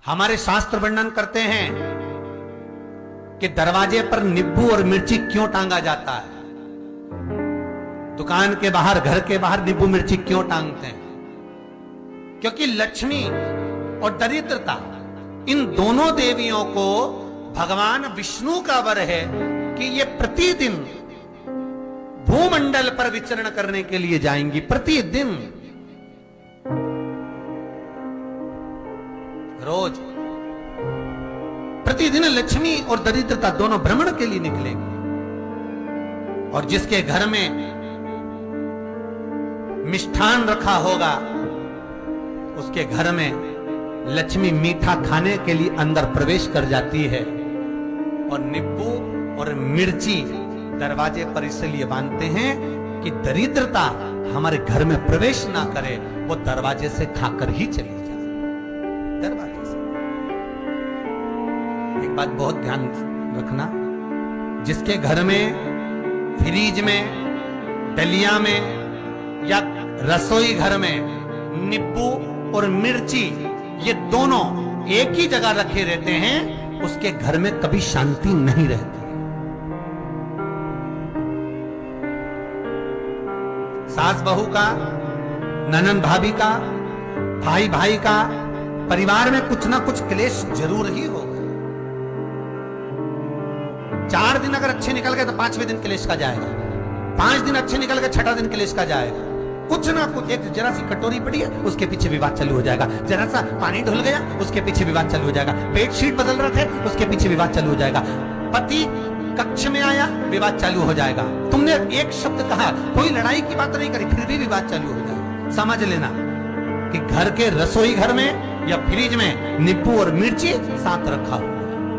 हमारे शास्त्र वर्णन करते हैं कि दरवाजे पर नींबू और मिर्ची क्यों टांगा जाता है। दुकान के बाहर, घर के बाहर नींबू मिर्ची क्यों टांगते हैं? क्योंकि लक्ष्मी और दरिद्रता, इन दोनों देवियों को भगवान विष्णु का वर है कि ये प्रतिदिन भूमंडल पर विचरण करने के लिए जाएंगी। प्रतिदिन, रोज, प्रतिदिन लक्ष्मी और दरिद्रता दोनों भ्रमण के लिए निकलेंगे। और जिसके घर में मिष्ठान रखा होगा, उसके घर में लक्ष्मी मीठा खाने के लिए अंदर प्रवेश कर जाती है। और नींबू और मिर्ची दरवाजे पर इसलिए बांधते हैं कि दरिद्रता हमारे घर में प्रवेश ना करे, वो दरवाजे से खाकर ही चली जाए। दरवाजे से। एक बात बहुत ध्यान रखना, जिसके घर में फ्रिज में, डलिया में या रसोई घर में नींबू और मिर्ची ये दोनों एक ही जगह रखे रहते हैं, उसके घर में कभी शांति नहीं रहती। सास बहू का, ननंद भाभी का, भाई भाई का, परिवार में कुछ ना कुछ क्लेश जरूर ही होगा। 4 दिन अगर अच्छे निकल गए तो 5वें दिन क्लेश का जाएगा। 5 दिन अच्छे निकल गए, 6ठा दिन क्लेश का जाएगा। कुछ ना कुछ, एक जरा सी कटोरी पड़ी है उसके पीछे विवाद चालू हो जाएगा, जरा सा पानी ढुल गया उसके पीछे विवाद चालू हो जाएगा, बेडशीट बदल रहे थे उसके पीछे विवाद चालू हो जाएगा, पति कक्ष में आया विवाद चालू हो जाएगा, तुमने एक शब्द कहा, कोई लड़ाई की बात नहीं करी, फिर भी विवाद चालू हो जाएगा। समझ लेना कि घर के रसोई घर में या फ्रिज में नींबू और मिर्ची साथ रखा हो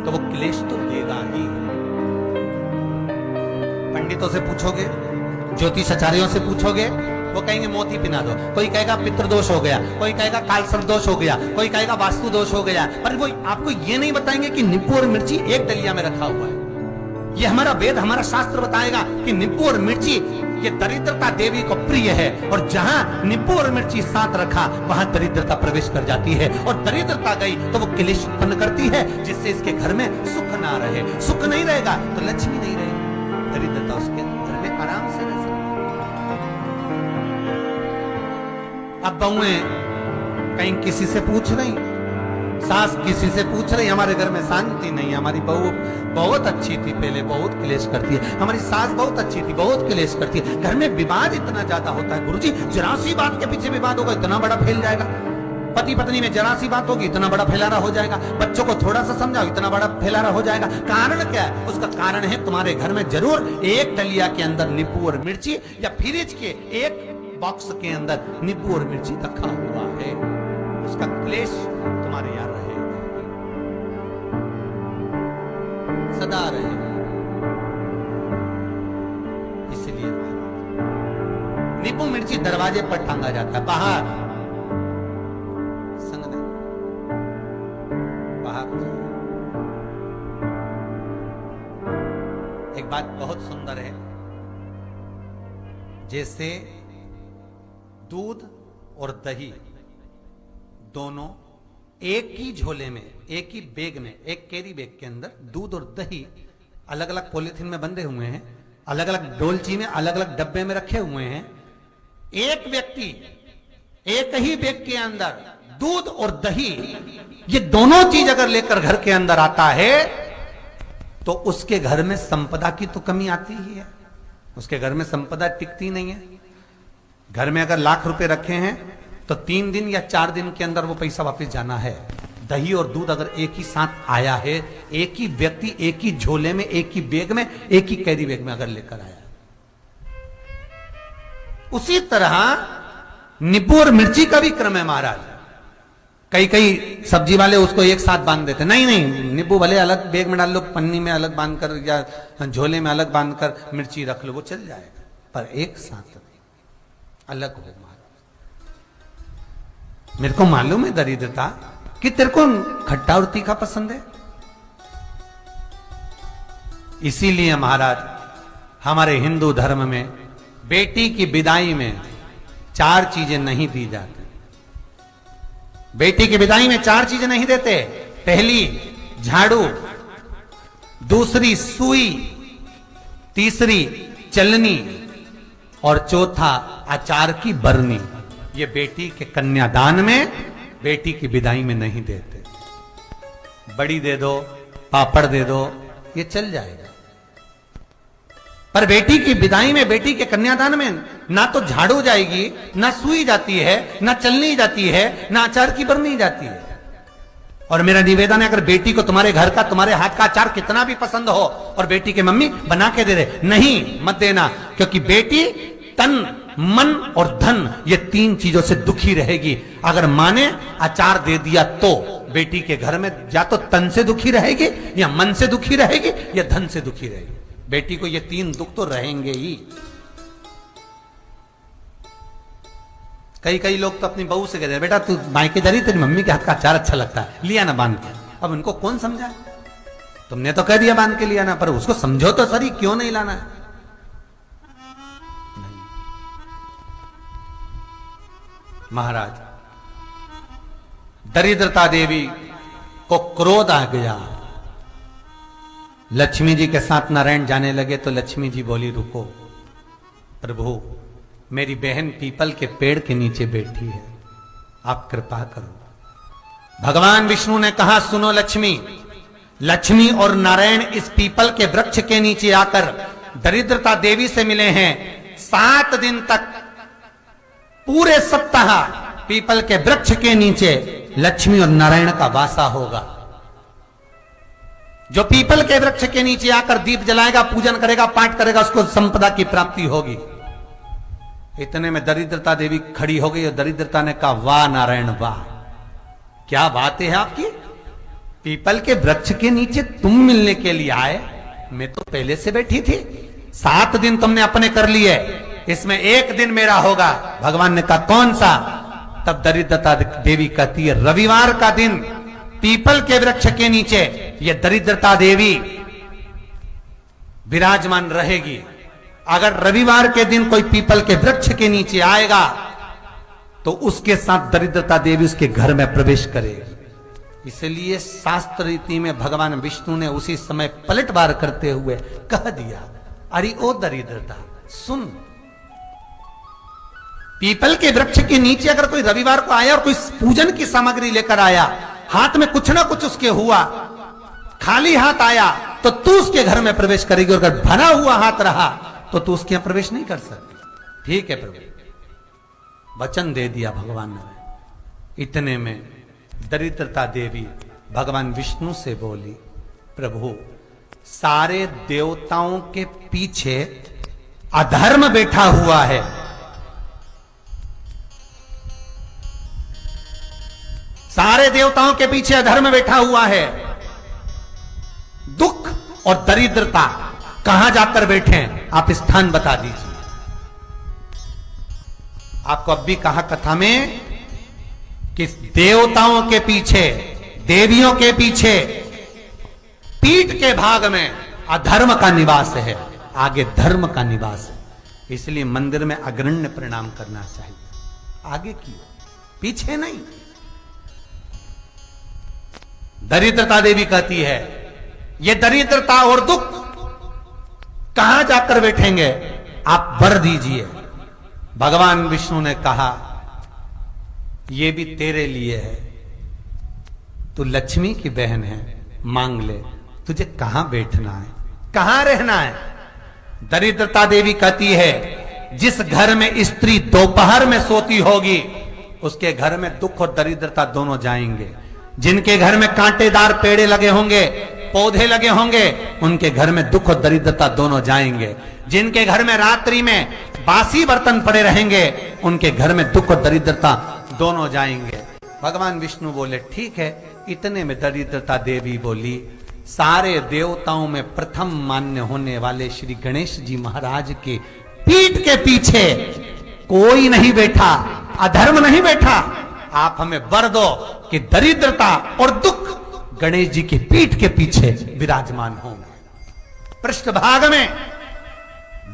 तो वो क्लेश तो देगा ही। पंडितों से पूछोगे, ज्योतिषाचार्यों से पूछोगे, वो कहेंगे मोती पिना दो, कोई कहेगा पितृदोष हो गया, कोई कहेगा कालसर्प दोष हो गया, कोई कहेगा वास्तु दोष हो गया, पर वो आपको ये नहीं बताएंगे कि नींबू और मिर्ची एक डलिया में रखा हुआ है। ये हमारा वेद, हमारा शास्त्र बताएगा कि नींबू और मिर्ची ये दरिद्रता देवी को प्रिय है, और जहां नींबू और मिर्ची साथ रखा वहां दरिद्रता प्रवेश कर जाती है, और दरिद्रता गई तो वो क्लेश उत्पन्न करती है, जिससे इसके घर में सुख ना रहे। सुख नहीं रहेगा तो लक्ष्मी नहीं रहेगी, दरिद्रता उसके घर में आराम से रह सकती। अब बहुएं कहीं किसी से पूछ रही, सास किसी से पूछ रही, हमारे घर में शांति नहीं, हमारी बहू बहुत अच्छी थी, पहले बहुत क्लेश करती है, हमारी सास बहुत अच्छी थी, बहुत क्लेश करती है, घर में विवाद इतना ज्यादा होता है। गुरुजी, जरा सी बात के पीछे विवाद होगा इतना बड़ा फैल जाएगा, पति पत्नी में जरा सी बात होगी इतना बड़ा फैलाना हो जाएगा, बच्चों को थोड़ा सा समझाओ इतना बड़ा फैलाना हो जाएगा। कारण क्या है? उसका कारण है तुम्हारे घर में जरूर एक डलिया के अंदर नींबू और मिर्ची या फ्रिज के एक बॉक्स के अंदर नींबू और मिर्ची रखा हुआ है, उसका क्लेश तुम्हारे यहां रहेगा, सदा रहेगा। इसलिए नींबू मिर्ची दरवाजे पर टांगा जाता है, बाहर संग नहीं, बाहर। एक बात बहुत सुंदर है, जैसे दूध और दही दोनों एक ही झोले में, एक ही बैग में, एक कैरी बैग के अंदर दूध और दही अलग अलग पॉलिथीन में बंधे हुए हैं, अलग अलग डोलची में, अलग अलग डब्बे में रखे हुए हैं। एक व्यक्ति एक ही बैग के अंदर दूध और दही ये दोनों चीज अगर लेकर घर के अंदर आता है तो उसके घर में संपदा की तो कमी आती ही है, उसके घर में संपदा टिकती नहीं है। घर में अगर लाख रुपए रखे हैं तो 3 दिन या 4 दिन के अंदर वो पैसा वापस जाना है। दही और दूध अगर एक ही साथ आया है, एक ही व्यक्ति एक ही झोले में, एक ही बैग में, एक ही कैरी बैग में अगर लेकर आया, उसी तरह नींबू और मिर्ची का भी क्रम है महाराज। कई कई सब्जी वाले उसको एक साथ बांध देते, नहीं नहीं, नींबू भले अलग बैग में डाल लो, पन्नी में अलग बांधकर या झोले में अलग बांधकर मिर्ची रख लो, वो चल जाएगा, पर एक साथ अलग हो। मेरे को मालूम है दरिद्रता कि तेरे को खट्टा और तीखा पसंद है, इसीलिए महाराज हमारे हिंदू धर्म में बेटी की विदाई में 4 चीजें नहीं दी जाती। बेटी की विदाई में 4 चीजें नहीं देते। पहली झाड़ू, दूसरी सुई, तीसरी चलनी और चौथा अचार की बरनी। ये बेटी के कन्यादान में, बेटी की विदाई में नहीं देते। बड़ी दे दो, पापड़ दे दो, ये चल जाएगा, पर बेटी की विदाई में, बेटी के कन्यादान में ना तो झाड़ू जाएगी, ना सुई जाती है, ना चलनी जाती है, ना अचार की बरनी जाती है। और मेरा निवेदन है, अगर बेटी को तुम्हारे घर का, तुम्हारे हाथ का अचार कितना भी पसंद हो और बेटी के मम्मी बना के दे रहे, नहीं, मत देना, क्योंकि बेटी तन, मन और धन, ये 3 चीजों से दुखी रहेगी। अगर मां ने अचार दे दिया तो बेटी के घर में या तो तन से दुखी रहेगी, या मन से दुखी रहेगी, या धन से दुखी रहेगी। बेटी को ये 3 दुख तो रहेंगे ही। कई लोग तो अपनी बहू से कहते हैं, बेटा तू मायके जा रही, तेरी मम्मी के हाथ का अचार अच्छा लगता है, लिया ना बांध के। अब उनको कौन समझा? तुमने तो कह दिया बांध के लिया ना, पर उसको समझो तो सही, क्यों नहीं लाना है? नहीं। महाराज, दरिद्रता देवी को क्रोध आ गया। लक्ष्मी जी के साथ नारायण जाने लगे तो लक्ष्मी जी बोली, रुको प्रभु, मेरी बहन पीपल के पेड़ के नीचे बैठी है, आप कृपा करो। भगवान विष्णु ने कहा, सुनो लक्ष्मी, लक्ष्मी और नारायण इस पीपल के वृक्ष के नीचे आकर दरिद्रता देवी से मिले हैं। 7 दिन तक, पूरे सप्ताह पीपल के वृक्ष के नीचे लक्ष्मी और नारायण का वासा होगा। जो पीपल के वृक्ष के नीचे आकर दीप जलाएगा, पूजन करेगा, पाठ करेगा, उसको संपदा की प्राप्ति होगी। इतने में दरिद्रता देवी खड़ी हो गई और दरिद्रता ने कहा, वाह नारायण वाह, क्या बात है आपकी, पीपल के वृक्ष के नीचे तुम मिलने के लिए आए, मैं तो पहले से बैठी थी। 7 दिन तुमने अपने कर लिए, इसमें 1 दिन मेरा होगा। भगवान ने कहा, कौन सा? तब दरिद्रता देवी कहती है, रविवार का दिन पीपल के वृक्ष के नीचे ये दरिद्रता देवी विराजमान रहेगी। अगर रविवार के दिन कोई पीपल के वृक्ष के नीचे आएगा तो उसके साथ दरिद्रता देवी उसके घर में प्रवेश करेगी। इसलिए शास्त्र रीति में भगवान विष्णु ने उसी समय पलटवार करते हुए कह दिया, अरे ओ दरिद्रता सुन, पीपल के वृक्ष के नीचे अगर कोई रविवार को आया और कोई पूजन की सामग्री लेकर आया, हाथ में कुछ ना कुछ उसके हुआ, खाली हाथ आया, तो तू उसके घर में प्रवेश करेगी, और अगर भरा हुआ हाथ रहा तो तू उसके यहां प्रवेश नहीं कर सकती। ठीक है प्रभु, वचन दे दिया भगवान ने। इतने में दरिद्रता देवी भगवान विष्णु से बोली, प्रभु सारे देवताओं के पीछे अधर्म बैठा हुआ है, सारे देवताओं के पीछे अधर्म बैठा हुआ है, दुख और दरिद्रता कहां जाकर बैठे हैं, आप स्थान बता दीजिए। आपको अब भी कहा कथा में कि देवताओं के पीछे, देवियों के पीछे, पीठ के भाग में अधर्म का निवास है, आगे धर्म का निवास है। इसलिए मंदिर में अग्रण्य प्रणाम करना चाहिए, आगे क्यों, पीछे नहीं। दरिद्रता देवी कहती है, ये दरिद्रता और दुख कहां जाकर बैठेंगे, आप वर दीजिए। भगवान विष्णु ने कहा, ये भी तेरे लिए है, तू लक्ष्मी की बहन है, मांग ले, तुझे कहां बैठना है, कहां रहना है। दरिद्रता देवी कहती है, जिस घर में स्त्री दोपहर में सोती होगी उसके घर में दुख और दरिद्रता दोनों जाएंगे। जिनके घर में कांटेदार पेड़े लगे होंगे, पौधे लगे होंगे, उनके घर में दुख और दरिद्रता दोनों जाएंगे। जिनके घर में रात्रि में बासी बर्तन पड़े रहेंगे, उनके घर में दुख और दरिद्रता दोनों जाएंगे। भगवान विष्णु बोले, ठीक है। इतने में दरिद्रता देवी बोली, सारे देवताओं में प्रथम मान्य होने वाले श्री गणेश जी महाराज के पीठ के पीछे कोई नहीं बैठा, अधर्म नहीं बैठा। आप हमें वर दो कि दरिद्रता और दुख गणेश जी की पीठ के पीछे विराजमान होंगे, पृष्ठभाग में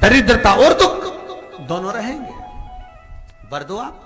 दरिद्रता और दुख दोनों रहेंगे, वर दो आप।